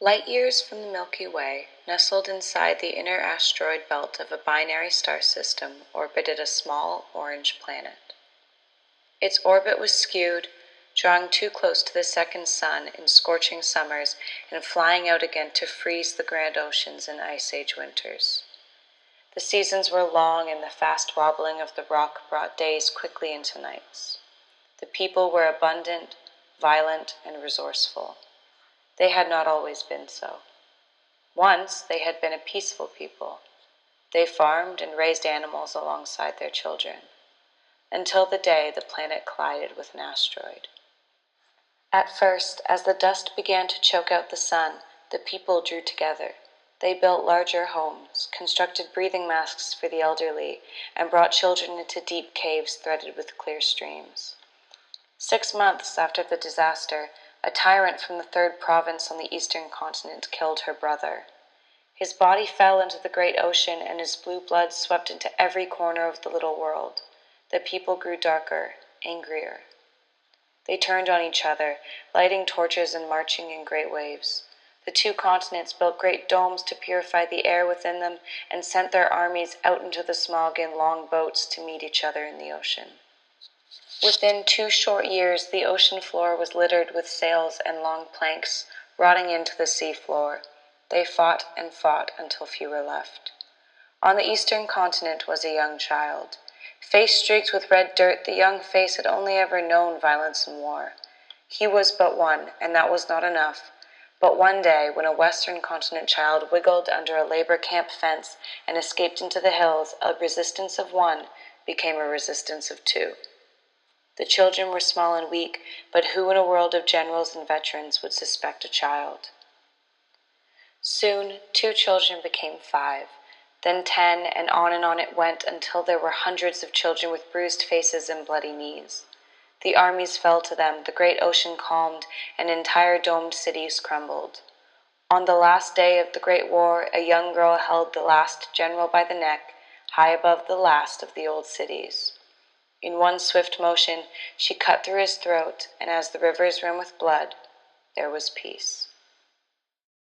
Light years from the Milky Way, nestled inside the inner asteroid belt of a binary star system, orbited a small orange planet. Its orbit was skewed, drawing too close to the second sun in scorching summers and flying out again to freeze the grand oceans in Ice Age winters. The seasons were long, and the fast wobbling of the rock brought days quickly into nights. The people were abundant, violent, and resourceful. They had not always been so. Once they had been a peaceful people. They farmed and raised animals alongside their children, until the day the planet collided with an asteroid. At first, as the dust began to choke out the sun, the people drew together. They built larger homes, constructed breathing masks for the elderly, and brought children into deep caves threaded with clear streams. 6 months after the disaster, a tyrant from the third province on the eastern continent killed her brother. His body fell into the great ocean, and his blue blood swept into every corner of the little world. The people grew darker, angrier. They turned on each other, lighting torches and marching in great waves. The two continents built great domes to purify the air within them and sent their armies out into the smog in long boats to meet each other in the ocean. Within 2 short years, the ocean floor was littered with sails and long planks, rotting into the sea floor. They fought and fought until few were left. On the eastern continent was a young child. Face streaked with red dirt, the young face had only ever known violence and war. He was but one, and that was not enough. But one day, when a western continent child wiggled under a labor camp fence and escaped into the hills, a resistance of one became a resistance of 2. The children were small and weak, but who in a world of generals and veterans would suspect a child? Soon, 2 children became 5, then 10, and on it went until there were hundreds of children with bruised faces and bloody knees. The armies fell to them, the great ocean calmed, and entire domed cities crumbled. On the last day of the Great War, a young girl held the last general by the neck, high above the last of the old cities. In one swift motion, she cut through his throat, and as the rivers ran with blood, there was peace.